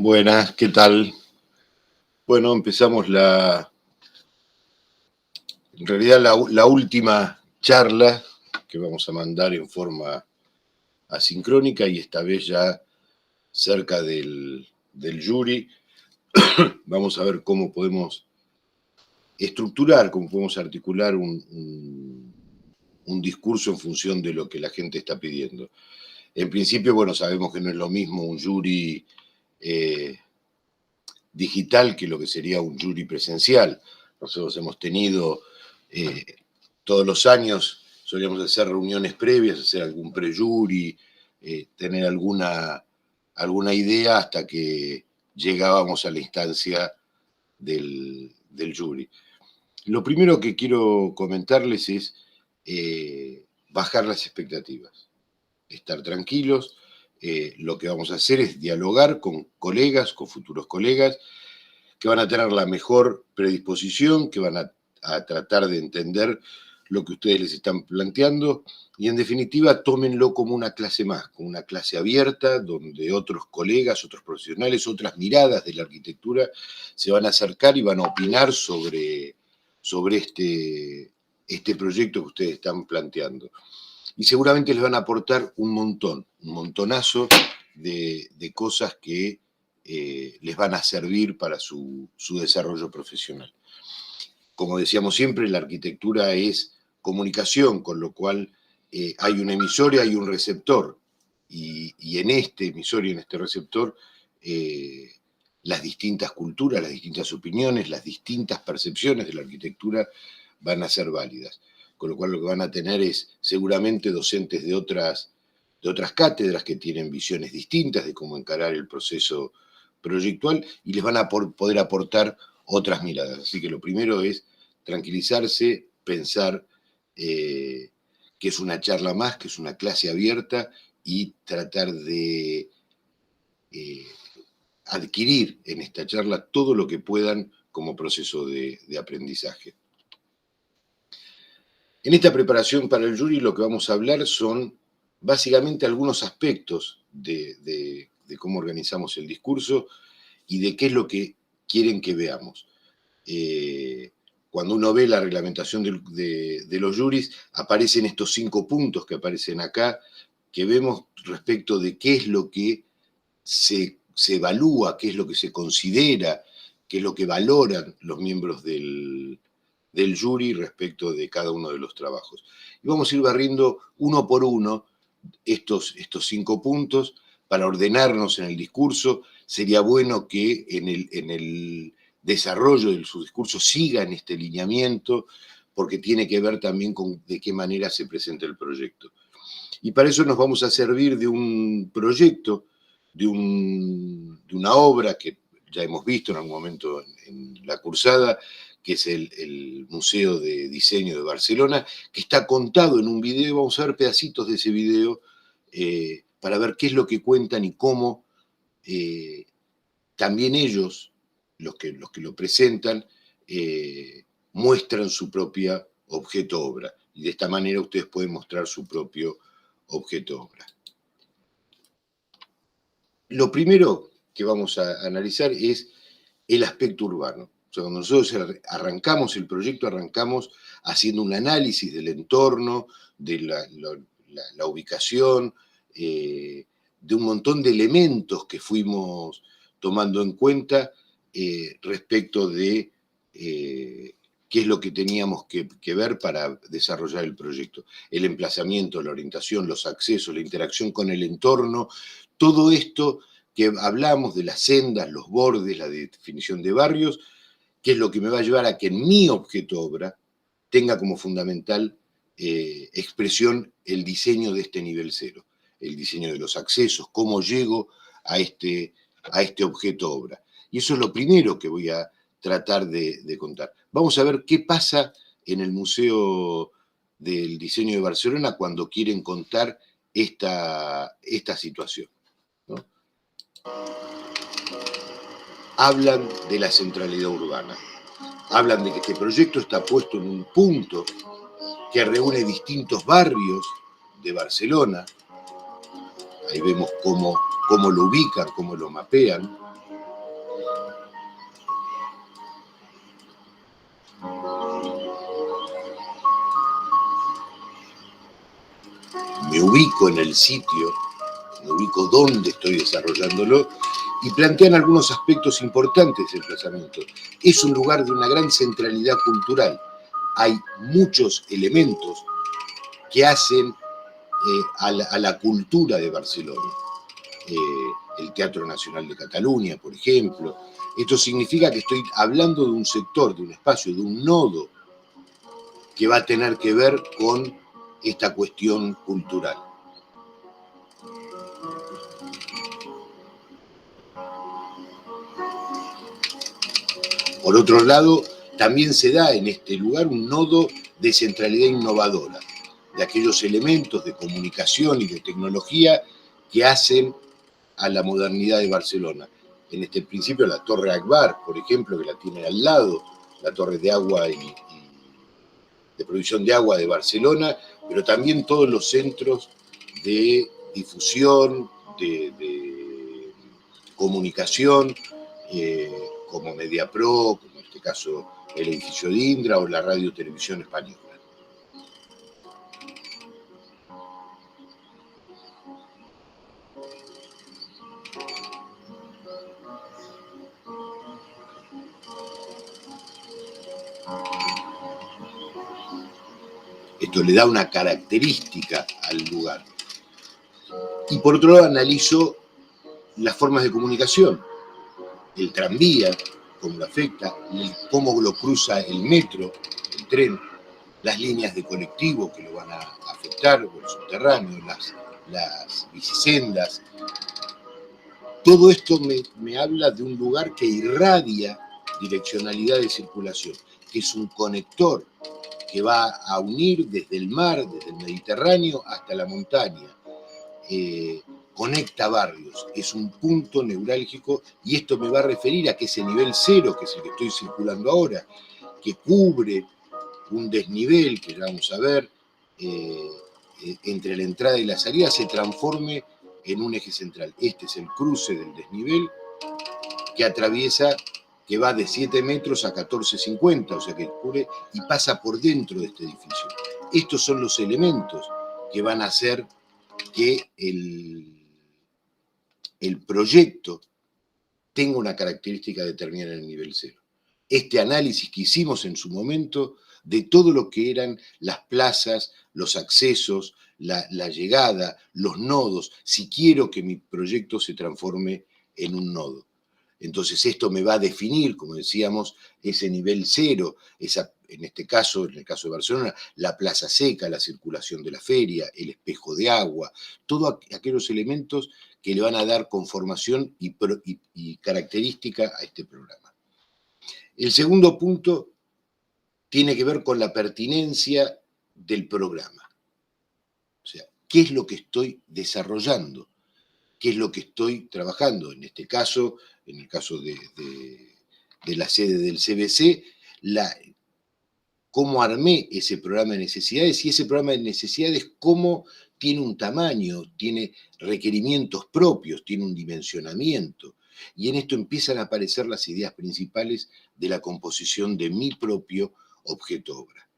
Buenas, ¿qué tal? Bueno, empezamos en realidad la última charla que vamos a mandar en forma asincrónica y esta vez ya cerca del jury. Vamos a ver cómo podemos estructurar, cómo podemos articular un discurso en función de lo que la gente está pidiendo. En principio, bueno, sabemos que no es lo mismo un jury digital que lo que sería un jury presencial. Nosotros hemos tenido todos los años, solíamos hacer reuniones previas, hacer algún pre-jury, tener alguna idea hasta que llegábamos a la instancia del jury. Lo primero que quiero comentarles es bajar las expectativas, estar tranquilos. Lo que vamos a hacer es dialogar con colegas, con futuros colegas, que van a tener la mejor predisposición, que van a tratar de entender lo que ustedes les están planteando y en definitiva tómenlo como una clase más, como una clase abierta donde otros colegas, otros profesionales, otras miradas de la arquitectura se van a acercar y van a opinar sobre este proyecto que ustedes están planteando. Y seguramente les van a aportar un montonazo de cosas que les van a servir para su desarrollo profesional. Como decíamos siempre, la arquitectura es comunicación, con lo cual hay un emisor y hay un receptor. Y en este emisor y en este receptor, las distintas culturas, las distintas opiniones, las distintas percepciones de la arquitectura van a ser válidas. Con lo cual lo que van a tener es seguramente docentes de otras cátedras que tienen visiones distintas de cómo encarar el proceso proyectual y les van a poder aportar otras miradas. Así que lo primero es tranquilizarse, pensar que es una charla más, que es una clase abierta y tratar de adquirir en esta charla todo lo que puedan como proceso de aprendizaje. En esta preparación para el jury lo que vamos a hablar son básicamente algunos aspectos de cómo organizamos el discurso y de qué es lo que quieren que veamos. Cuando uno ve la reglamentación de los juris, aparecen estos 5 puntos que aparecen acá, que vemos respecto de qué es lo que se evalúa, qué es lo que se considera, qué es lo que valoran los miembros del jury respecto de cada uno de los trabajos. Y vamos a ir barriendo uno por uno estos 5 puntos para ordenarnos en el discurso. Sería bueno que en el desarrollo de su discurso siga en este lineamiento, porque tiene que ver también con de qué manera se presenta el proyecto. Y para eso nos vamos a servir de un proyecto, de una obra que ya hemos visto en algún momento en la cursada, que es el Museo de Diseño de Barcelona, que está contado en un video. Vamos a ver pedacitos de ese video para ver qué es lo que cuentan y cómo también ellos, los que lo presentan, muestran su propia objeto obra. Y de esta manera ustedes pueden mostrar su propio objeto obra. Lo primero que vamos a analizar es el aspecto urbano. O sea, cuando nosotros arrancamos el proyecto, arrancamos haciendo un análisis del entorno, de la ubicación, de un montón de elementos que fuimos tomando en cuenta respecto de qué es lo que teníamos que ver para desarrollar el proyecto. El emplazamiento, la orientación, los accesos, la interacción con el entorno, todo esto que hablamos de las sendas, los bordes, la definición de barrios, que es lo que me va a llevar a que en mi objeto obra tenga como fundamental expresión el diseño de este nivel cero, el diseño de los accesos, cómo llego a este objeto obra. Y eso es lo primero que voy a tratar de contar. Vamos a ver qué pasa en el Museo del Diseño de Barcelona cuando quieren contar esta situación, ¿no? Hablan de la centralidad urbana, hablan de que este proyecto está puesto en un punto que reúne distintos barrios de Barcelona. Ahí vemos cómo lo ubican, cómo lo mapean. me ubico en el sitio, me ubico dónde estoy desarrollándolo, y plantean algunos aspectos importantes del emplazamiento. Es un lugar de una gran centralidad cultural. Hay muchos elementos que hacen a la cultura de Barcelona. El Teatro Nacional de Cataluña, por ejemplo. Esto significa que estoy hablando de un sector, de un espacio, de un nodo que va a tener que ver con esta cuestión cultural. Por otro lado, también se da en este lugar un nodo de centralidad innovadora, de aquellos elementos de comunicación y de tecnología que hacen a la modernidad de Barcelona. En este principio la Torre Akbar, por ejemplo, que la tiene al lado, la torre de agua y de producción de agua de Barcelona, pero también todos los centros de difusión, de comunicación, como Mediapro, como en este caso el edificio de Indra o la Radio Televisión Española. Esto le da una característica al lugar. Y por otro lado analizo las formas de comunicación, el tranvía, cómo lo afecta, cómo lo cruza el metro, el tren, las líneas de colectivo que lo van a afectar, o el subterráneo, las bicisendas. Todo esto me habla de un lugar que irradia direccionalidad de circulación, que es un conector que va a unir desde el mar, desde el Mediterráneo hasta la montaña. Conecta barrios, es un punto neurálgico, y esto me va a referir a que ese nivel cero, que es el que estoy circulando ahora, que cubre un desnivel, que ya vamos a ver, entre la entrada y la salida, se transforme en un eje central. Este es el cruce del desnivel que atraviesa, que va de 7 metros a 14,50, o sea que cubre y pasa por dentro de este edificio. Estos son los elementos que van a hacer que el proyecto tenga una característica determinada en el nivel cero. Este análisis que hicimos en su momento de todo lo que eran las plazas, los accesos, la llegada, los nodos, si quiero que mi proyecto se transforme en un nodo. Entonces esto me va a definir, como decíamos, ese nivel cero, en este caso, en el caso de Barcelona, la plaza seca, la circulación de la feria, el espejo de agua, todos aquellos elementos que le van a dar conformación y característica a este programa. El segundo punto tiene que ver con la pertinencia del programa. O sea, ¿qué es lo que estoy desarrollando? ¿Qué es lo que estoy trabajando? En este caso, en el caso de la sede del CBC, cómo armé ese programa de necesidades, y ese programa de necesidades cómo tiene un tamaño, tiene requerimientos propios, tiene un dimensionamiento. Y en esto empiezan a aparecer las ideas principales de la composición de mi propio objeto obra,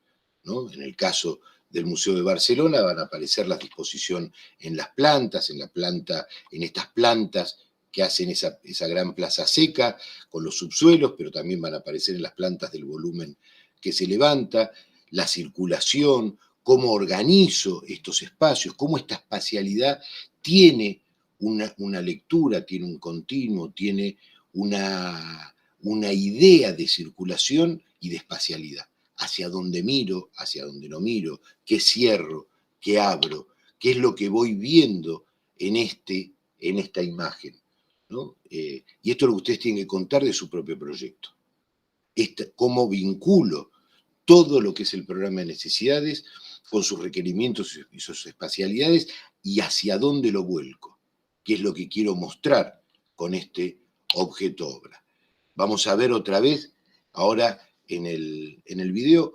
¿no? En el caso del Museo de Barcelona van a aparecer la disposición en las plantas, en estas plantas que hacen esa gran plaza seca con los subsuelos, pero también van a aparecer en las plantas del volumen que se levanta, la circulación, cómo organizo estos espacios, cómo esta espacialidad tiene una lectura, tiene un continuo, tiene una idea de circulación y de espacialidad. Hacia dónde miro, hacia dónde no miro, qué cierro, qué abro, qué es lo que voy viendo en esta imagen, ¿no? Y esto es lo que ustedes tienen que contar de su propio proyecto. Cómo vinculo todo lo que es el programa de necesidades con sus requerimientos y sus espacialidades, y hacia dónde lo vuelco, qué es lo que quiero mostrar con este objeto obra. Vamos a ver otra vez, ahora en el video,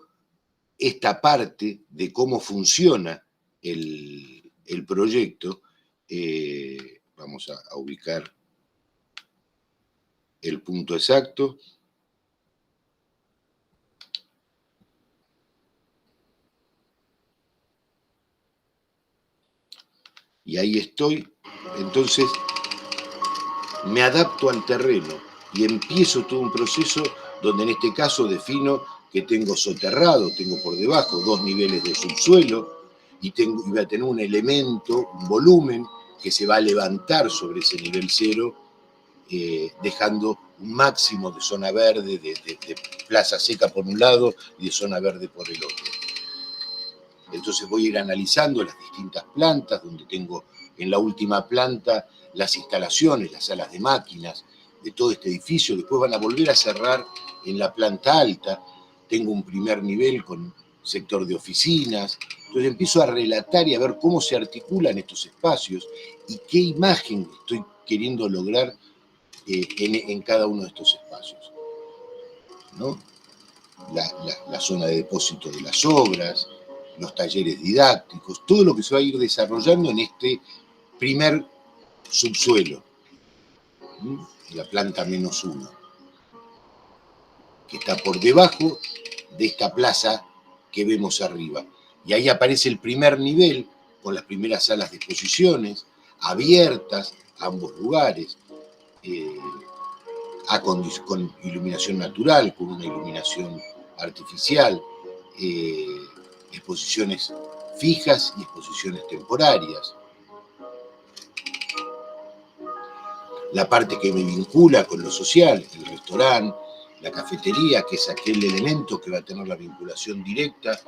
esta parte de cómo funciona el proyecto. Vamos a ubicar el punto exacto. y ahí estoy. Entonces me adapto al terreno y empiezo todo un proceso donde en este caso defino que tengo soterrado, tengo por debajo 2 niveles de subsuelo y voy a tener un elemento, un volumen que se va a levantar sobre ese nivel cero, dejando un máximo de zona verde, de plaza seca por un lado y de zona verde por el otro. Entonces voy a ir analizando las distintas plantas, donde tengo en la última planta las instalaciones, las salas de máquinas de todo este edificio. Después van a volver a cerrar en la planta alta. Tengo un primer nivel con sector de oficinas. Entonces empiezo a relatar y a ver cómo se articulan estos espacios y qué imagen estoy queriendo lograr en cada uno de estos espacios, ¿no? La zona de depósito de las obras, los talleres didácticos, todo lo que se va a ir desarrollando en este primer subsuelo, la planta -1, que está por debajo de esta plaza que vemos arriba. Y ahí aparece el primer nivel, con las primeras salas de exposiciones, abiertas a ambos lugares, con iluminación natural, con una iluminación artificial, exposiciones fijas y exposiciones temporarias. La parte que me vincula con lo social, el restaurante, la cafetería, que es aquel elemento que va a tener la vinculación directa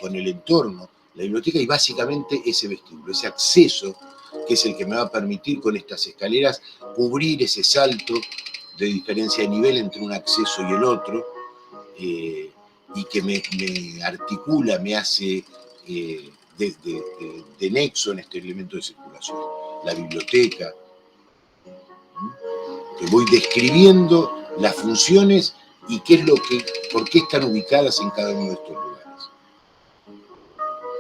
con el entorno, la biblioteca y básicamente ese vestíbulo, ese acceso que es el que me va a permitir con estas escaleras cubrir ese salto de diferencia de nivel entre un acceso y el otro, y que me articula, me hace de nexo en este elemento de circulación. La biblioteca, que voy describiendo las funciones y qué es lo que, por qué están ubicadas en cada uno de estos lugares.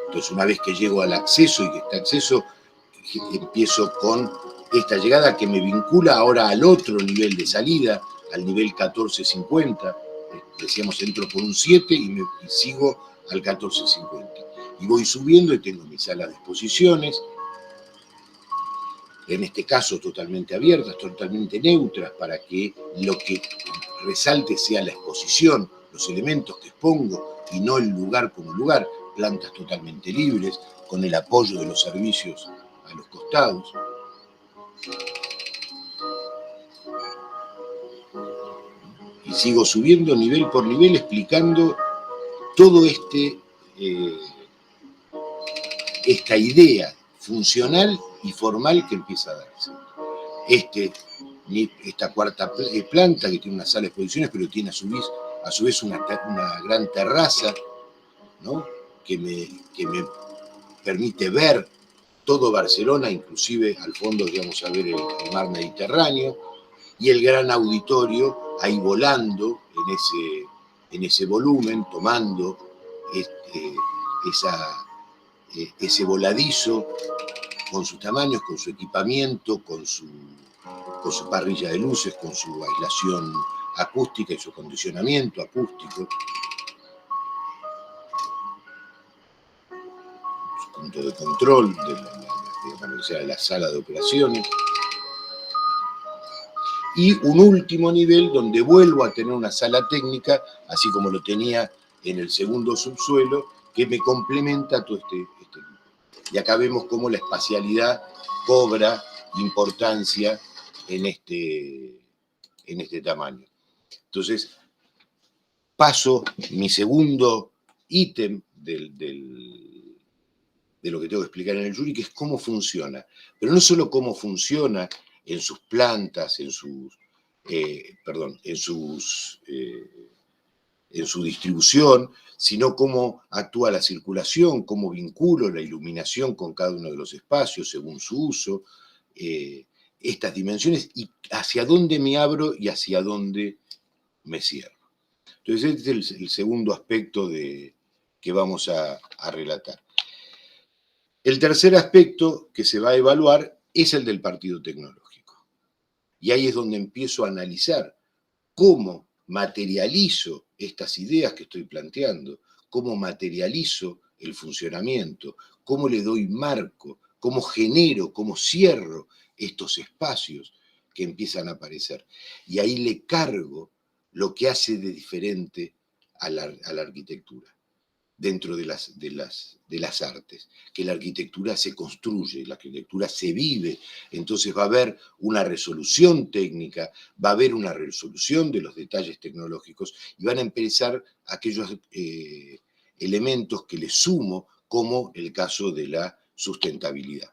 Entonces, una vez que llego al acceso y que este acceso, empiezo con esta llegada que me vincula ahora al otro nivel de salida, al nivel 1450. Decíamos, entro por un 7 y sigo al 1450. Y voy subiendo y tengo mis salas de exposiciones, en este caso totalmente abiertas, totalmente neutras, para que lo que resalte sea la exposición, los elementos que expongo y no el lugar como lugar, plantas totalmente libres, con el apoyo de los servicios a los costados. Y sigo subiendo nivel por nivel explicando todo esta idea funcional y formal que empieza a darse. Esta cuarta planta que tiene una sala de exposiciones, pero tiene a su vez una gran terraza, ¿no? que me permite ver todo Barcelona, inclusive al fondo vamos a ver el mar Mediterráneo, y el gran auditorio ahí volando en ese volumen, tomando ese voladizo con sus tamaños, con su equipamiento, con su parrilla de luces, con su aislación acústica y su acondicionamiento acústico, su punto de control de la sala de operaciones. Y un último nivel donde vuelvo a tener una sala técnica, así como lo tenía en el segundo subsuelo, que me complementa todo este grupo. Y acá vemos cómo la espacialidad cobra importancia en este tamaño. Entonces, paso mi segundo ítem de lo que tengo que explicar en el jury, que es cómo funciona. Pero no solo cómo funciona en sus plantas, en su distribución, sino cómo actúa la circulación, cómo vinculo la iluminación con cada uno de los espacios según su uso, estas dimensiones y hacia dónde me abro y hacia dónde me cierro. Entonces, este es el segundo aspecto que vamos a relatar. El tercer aspecto que se va a evaluar es el del partido tecnológico. Y ahí es donde empiezo a analizar cómo materializo estas ideas que estoy planteando, cómo materializo el funcionamiento, cómo le doy marco, cómo genero, cómo cierro estos espacios que empiezan a aparecer. Y ahí le cargo lo que hace de diferente a la arquitectura dentro de las artes, que la arquitectura se construye, la arquitectura se vive, entonces va a haber una resolución técnica, va a haber una resolución de los detalles tecnológicos y van a empezar aquellos elementos que le sumo, como el caso de la sustentabilidad.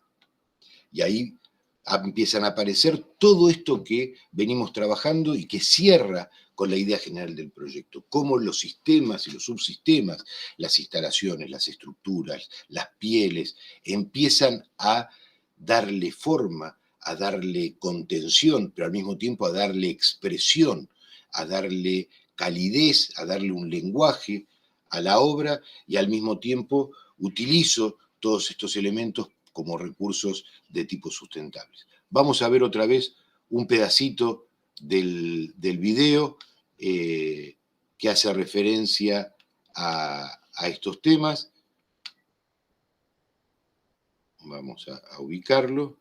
Y ahí empiezan a aparecer todo esto que venimos trabajando y que cierra con la idea general del proyecto, cómo los sistemas y los subsistemas, las instalaciones, las estructuras, las pieles, empiezan a darle forma, a darle contención, pero al mismo tiempo a darle expresión, a darle calidez, a darle un lenguaje a la obra, y al mismo tiempo utilizo todos estos elementos como recursos de tipo sustentables. Vamos a ver otra vez un pedacito del video que hace referencia a estos temas. Vamos a ubicarlo.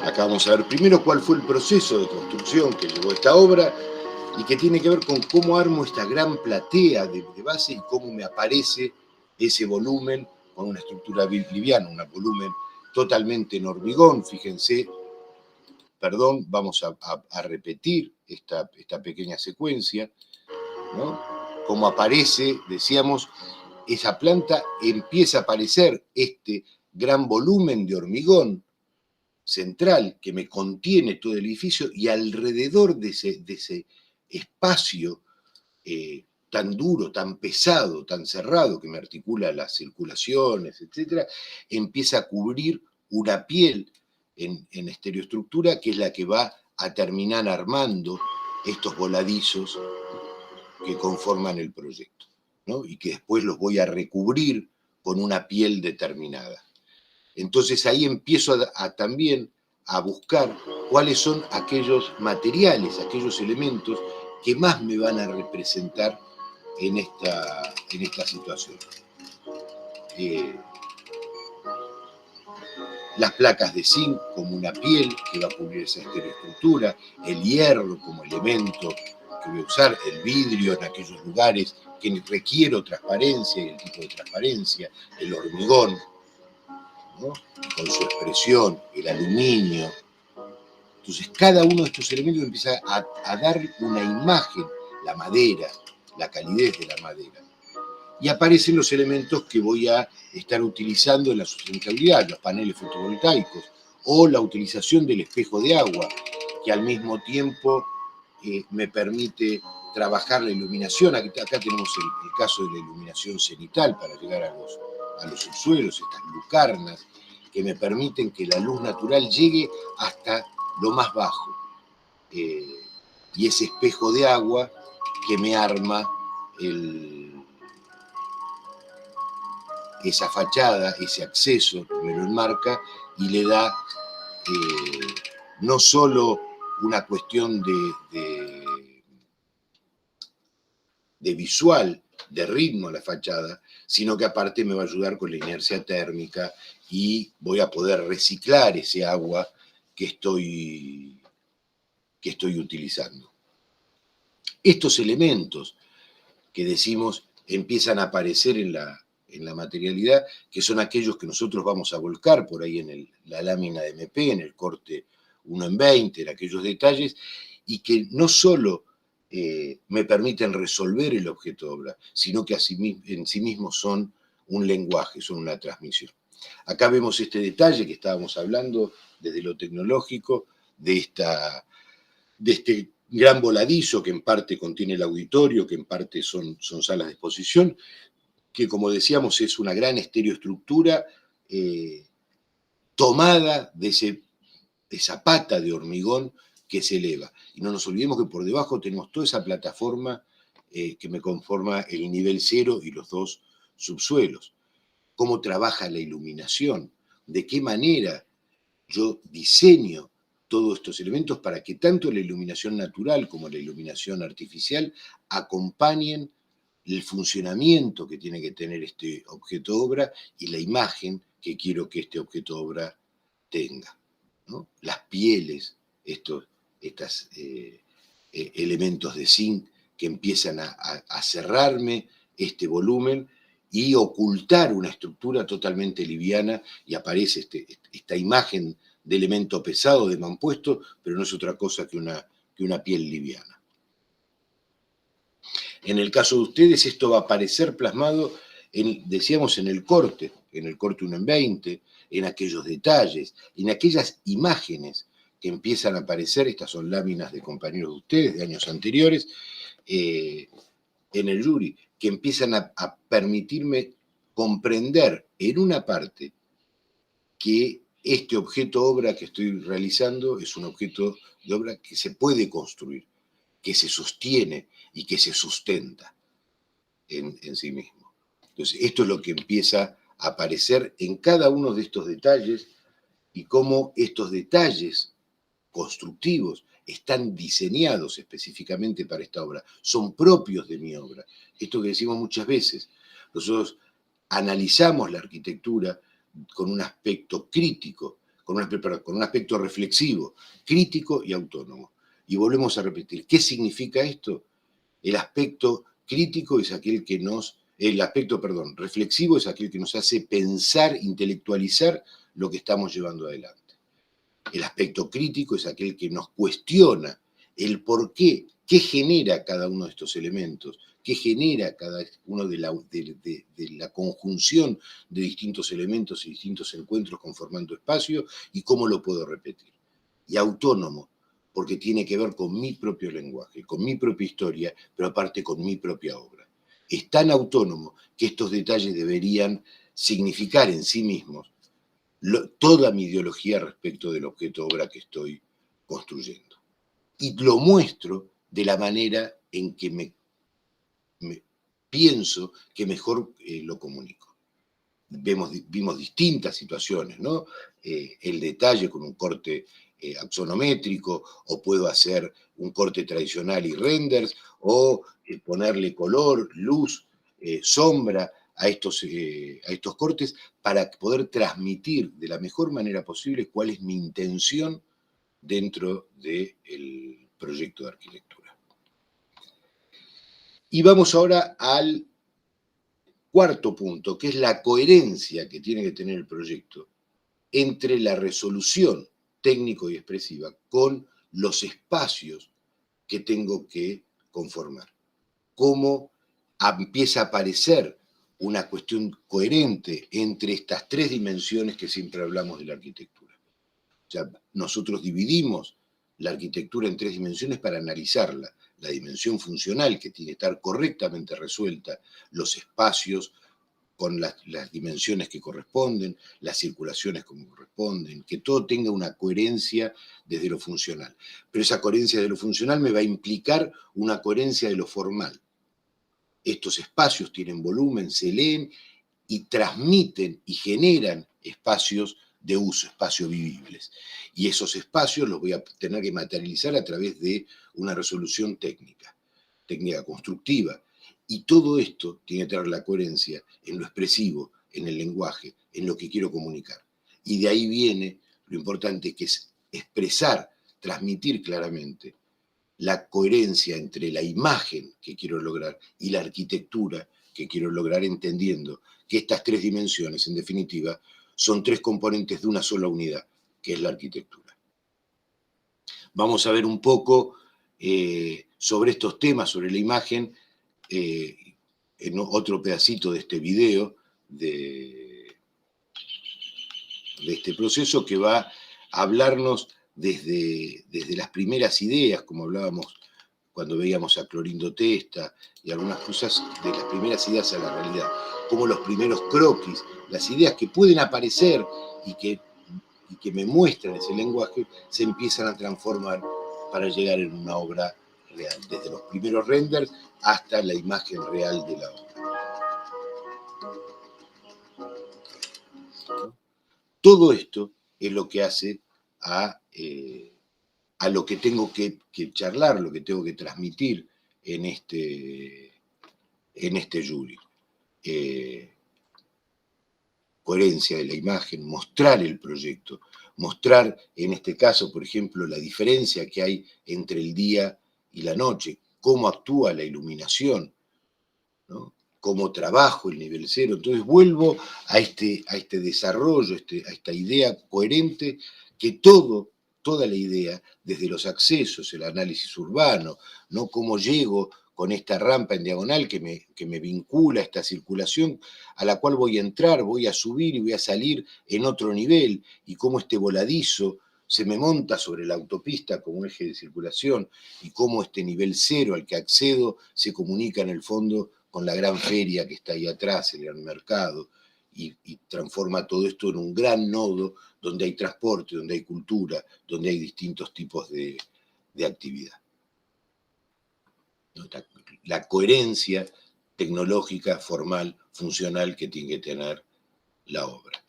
Acá vamos a ver primero cuál fue el proceso de construcción que llevó esta obra y que tiene que ver con cómo armo esta gran platea de base y cómo me aparece ese volumen con una estructura liviana, un volumen totalmente en hormigón. Fíjense, perdón, vamos a repetir esta pequeña secuencia, ¿no? Como aparece, decíamos, esa planta empieza a aparecer este gran volumen de hormigón central que me contiene todo el edificio, y alrededor de ese espacio tan duro, tan pesado, tan cerrado, que me articula las circulaciones, etcétera, empieza a cubrir una piel en estereoestructura que es la que va a terminar armando estos voladizos que conforman el proyecto, ¿no? Y que después los voy a recubrir con una piel determinada. Entonces ahí empiezo también a buscar cuáles son aquellos materiales, aquellos elementos que más me van a representar en esta situación. Las placas de zinc como una piel que va a cubrir esa estereoestructura, el hierro como elemento que voy a usar, el vidrio en aquellos lugares que requiero transparencia y el tipo de transparencia, el hormigón, ¿no? Con su expresión, el aluminio. Entonces cada uno de estos elementos empieza a dar una imagen, la madera, la calidez de la madera. Y aparecen los elementos que voy a estar utilizando en la sustentabilidad, los paneles fotovoltaicos, o la utilización del espejo de agua, que al mismo tiempo me permite trabajar la iluminación. Acá tenemos el caso de la iluminación cenital para llegar a los subsuelos, estas lucarnas, que me permiten que la luz natural llegue hasta lo más bajo. Y ese espejo de agua que me arma esa fachada, ese acceso, me lo enmarca y le da no solo una cuestión de visual, de ritmo a la fachada, sino que aparte me va a ayudar con la inercia térmica y voy a poder reciclar ese agua que estoy utilizando. Estos elementos que decimos empiezan a aparecer en la materialidad, que son aquellos que nosotros vamos a volcar por ahí en la lámina de MP, en el corte 1 en 20, en aquellos detalles, y que no solo me permiten resolver el objeto de obra, sino que en sí mismos son un lenguaje, son una transmisión. Acá vemos este detalle que estábamos hablando desde lo tecnológico, de este gran voladizo que en parte contiene el auditorio, que en parte son salas de exposición, que como decíamos es una gran estereoestructura tomada de esa pata de hormigón que se eleva. Y no nos olvidemos que por debajo tenemos toda esa plataforma que me conforma el nivel 0 y los dos subsuelos. Cómo trabaja la iluminación, de qué manera yo diseño todos estos elementos para que tanto la iluminación natural como la iluminación artificial acompañen el funcionamiento que tiene que tener este objeto obra y la imagen que quiero que este objeto obra tenga, ¿no? Las pieles, estos elementos de zinc que empiezan a cerrarme este volumen y ocultar una estructura totalmente liviana, y aparece esta imagen de elemento pesado, de mampuesto, pero no es otra cosa que una piel liviana. En el caso de ustedes, esto va a aparecer plasmado, decíamos, en el corte 1 en 20, en aquellos detalles, en aquellas imágenes que empiezan a aparecer. Estas son láminas de compañeros de ustedes de años anteriores, en el jury, que empiezan a permitirme comprender en una parte que este objeto obra que estoy realizando es un objeto de obra que se puede construir, que se sostiene y que se sustenta en sí mismo. Entonces, esto es lo que empieza a aparecer en cada uno de estos detalles, y cómo estos detalles constructivos están diseñados específicamente para esta obra, son propios de mi obra. Esto que decimos muchas veces, nosotros analizamos la arquitectura con un aspecto crítico, con un aspecto reflexivo, crítico y autónomo. Y volvemos a repetir, ¿qué significa esto? El aspecto crítico es aquel que reflexivo es aquel que nos hace pensar, intelectualizar lo que estamos llevando adelante. El aspecto crítico es aquel que nos cuestiona el por qué genera cada uno de estos elementos, qué genera cada uno de la conjunción de distintos elementos y distintos encuentros conformando espacio, y cómo lo puedo repetir. Y autónomo, porque tiene que ver con mi propio lenguaje, con mi propia historia, pero aparte con mi propia obra. Es tan autónomo que estos detalles deberían significar en sí mismos toda mi ideología respecto del objeto obra que estoy construyendo. Y lo muestro de la manera en que me pienso que mejor lo comunico. Vimos distintas situaciones, ¿no? El detalle con un corte axonométrico, o puedo hacer un corte tradicional y renders, o ponerle color, luz, sombra a estos cortes, para poder transmitir de la mejor manera posible cuál es mi intención dentro del proyecto de arquitectura. Y vamos ahora al cuarto punto, que es la coherencia que tiene que tener el proyecto entre la resolución técnico y expresiva con los espacios que tengo que conformar. Cómo empieza a aparecer una cuestión coherente entre estas tres dimensiones que siempre hablamos de la arquitectura. O sea, nosotros dividimos la arquitectura en tres dimensiones para analizarla. La dimensión funcional, que tiene que estar correctamente resuelta, los espacios con las dimensiones que corresponden, las circulaciones como corresponden, que todo tenga una coherencia desde lo funcional. Pero esa coherencia de lo funcional me va a implicar una coherencia de lo formal. Estos espacios tienen volumen, se leen y transmiten y generan espacios de uso, espacios vivibles. Y esos espacios los voy a tener que materializar a través de una resolución técnica constructiva. Y todo esto tiene que tener la coherencia en lo expresivo, en el lenguaje, en lo que quiero comunicar. Y de ahí viene lo importante, que es expresar, transmitir claramente la coherencia entre la imagen que quiero lograr y la arquitectura que quiero lograr, entendiendo que estas tres dimensiones, en definitiva, son tres componentes de una sola unidad, que es la arquitectura. Vamos a ver un poco sobre estos temas, sobre la imagen, en otro pedacito de este video, de este proceso, que va a hablarnos desde las primeras ideas, como hablábamos cuando veíamos a Clorindo Testa y algunas cosas, de las primeras ideas a la realidad, como los primeros croquis, las ideas que pueden aparecer y que me muestran ese lenguaje, se empiezan a transformar para llegar en una obra real, desde los primeros renders hasta la imagen real de la obra. Todo esto es lo que hace a lo que tengo que charlar, lo que tengo que transmitir en este en este jury. Coherencia de la imagen, mostrar el proyecto, mostrar en este caso, por ejemplo, la diferencia que hay entre el día y la noche, cómo actúa la iluminación, ¿no? Cómo trabajo el nivel cero. Entonces vuelvo a este desarrollo, a esta idea coherente que toda la idea, desde los accesos, el análisis urbano, ¿no? Cómo llego con esta rampa en diagonal que me vincula a esta circulación a la cual voy a entrar, voy a subir y voy a salir en otro nivel, y cómo este voladizo se me monta sobre la autopista como eje de circulación, y cómo este nivel cero al que accedo se comunica en el fondo con la gran feria que está ahí atrás, el gran mercado, y transforma todo esto en un gran nodo donde hay transporte, donde hay cultura, donde hay distintos tipos de actividad. La coherencia tecnológica, formal, funcional que tiene que tener la obra.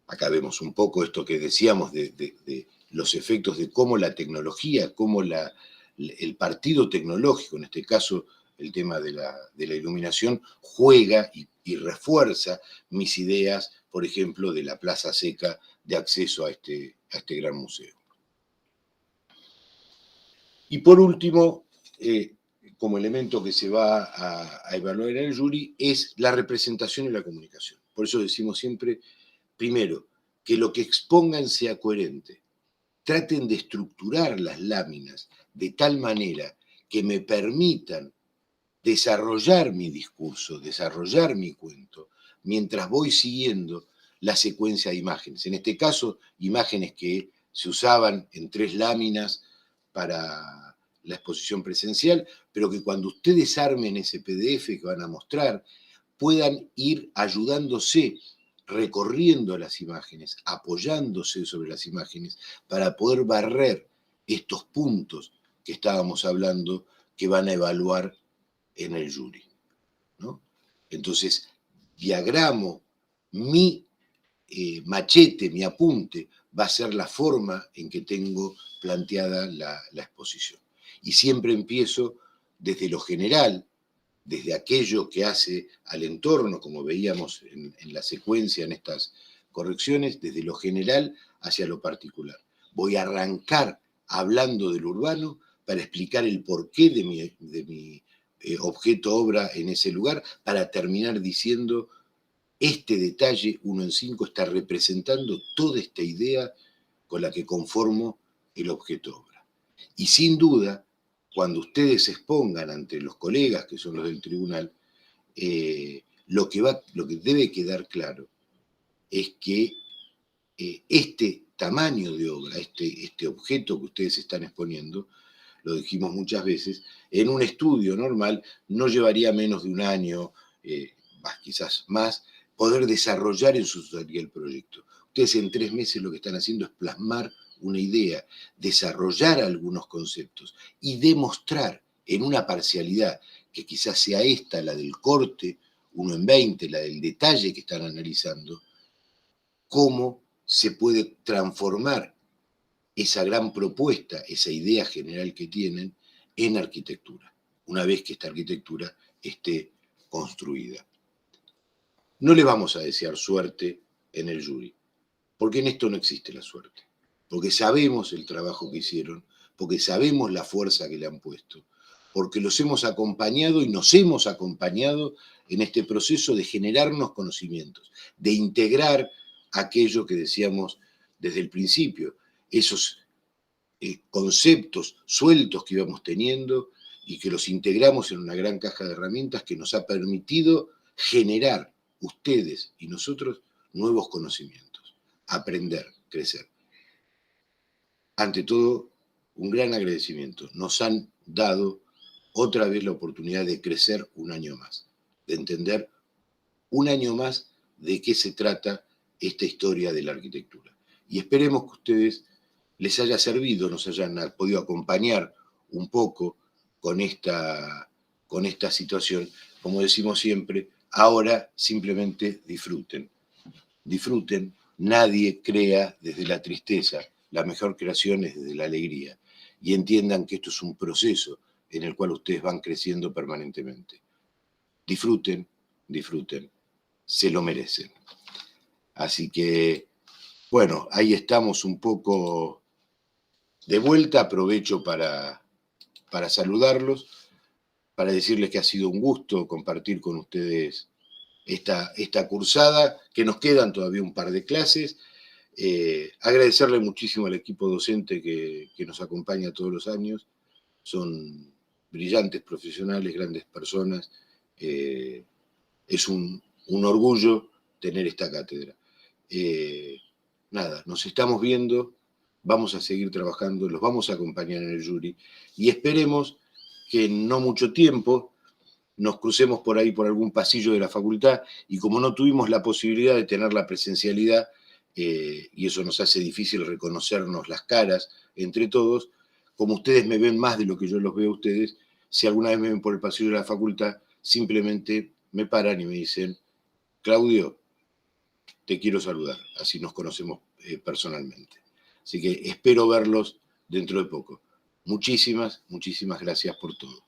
Acá vemos un poco esto que decíamos de los efectos de cómo la tecnología, cómo el partido tecnológico, en este caso el tema de la iluminación, juega y refuerza mis ideas, por ejemplo, de la plaza seca de acceso a este gran museo. Y por último, como elemento que se va a evaluar en el jury, es la representación y la comunicación. Por eso decimos siempre, primero, que lo que expongan sea coherente. Traten de estructurar las láminas de tal manera que me permitan desarrollar mi discurso, desarrollar mi cuento, mientras voy siguiendo la secuencia de imágenes. En este caso, imágenes que se usaban en 3 láminas para la exposición presencial, pero que cuando ustedes armen ese PDF que van a mostrar, puedan ir ayudándose, recorriendo las imágenes, apoyándose sobre las imágenes, para poder barrer estos puntos que estábamos hablando que van a evaluar en el jury, ¿no? Entonces, diagramo mi machete, mi apunte, va a ser la forma en que tengo planteada la exposición. Y siempre empiezo desde lo general, desde aquello que hace al entorno, como veíamos en la secuencia, en estas correcciones, desde lo general hacia lo particular. Voy a arrancar hablando del urbano para explicar el porqué de mi objeto obra en ese lugar, para terminar diciendo este detalle 1 en 5 está representando toda esta idea con la que conformo el objeto obra. Y sin duda, cuando ustedes se expongan ante los colegas, que son los del tribunal, lo que debe quedar claro es que este tamaño de obra, este objeto que ustedes están exponiendo, lo dijimos muchas veces, en un estudio normal no llevaría menos de 1 año, quizás más, poder desarrollar en su totalidad el proyecto. Ustedes en 3 meses lo que están haciendo es plasmar una idea, desarrollar algunos conceptos y demostrar en una parcialidad que quizás sea esta, la del corte, 1 en 20, la del detalle que están analizando, cómo se puede transformar esa gran propuesta, esa idea general que tienen, en arquitectura, una vez que esta arquitectura esté construida. No le vamos a desear suerte en el jury, porque en esto no existe la suerte, porque sabemos el trabajo que hicieron, porque sabemos la fuerza que le han puesto, porque los hemos acompañado y nos hemos acompañado en este proceso de generarnos conocimientos, de integrar aquello que decíamos desde el principio, esos conceptos sueltos que íbamos teniendo y que los integramos en una gran caja de herramientas que nos ha permitido generar ustedes y nosotros nuevos conocimientos, aprender, crecer. Ante todo, un gran agradecimiento. Nos han dado otra vez la oportunidad de crecer 1 año más, de entender 1 año más de qué se trata esta historia de la arquitectura. Y esperemos que ustedes les haya servido, nos hayan podido acompañar un poco con esta situación. Como decimos siempre, ahora simplemente disfruten. Disfruten, nadie crea desde la tristeza, la mejor creación es desde la alegría. Y entiendan que esto es un proceso en el cual ustedes van creciendo permanentemente. Disfruten, disfruten, se lo merecen. Así que, bueno, ahí estamos un poco de vuelta. Aprovecho para saludarlos, para decirles que ha sido un gusto compartir con ustedes esta cursada, que nos quedan todavía un par de clases. Agradecerle muchísimo al equipo docente que nos acompaña todos los años. Son brillantes profesionales, grandes personas. Es un orgullo tener esta cátedra. Nada, nos estamos viendo, vamos a seguir trabajando, los vamos a acompañar en el jury y esperemos que en no mucho tiempo nos crucemos por ahí, por algún pasillo de la facultad, y como no tuvimos la posibilidad de tener la presencialidad, y eso nos hace difícil reconocernos las caras entre todos, como ustedes me ven más de lo que yo los veo a ustedes, si alguna vez me ven por el pasillo de la facultad, simplemente me paran y me dicen, Claudio, te quiero saludar, así nos conocemos personalmente. Así que espero verlos dentro de poco. Muchísimas, muchísimas gracias por todo.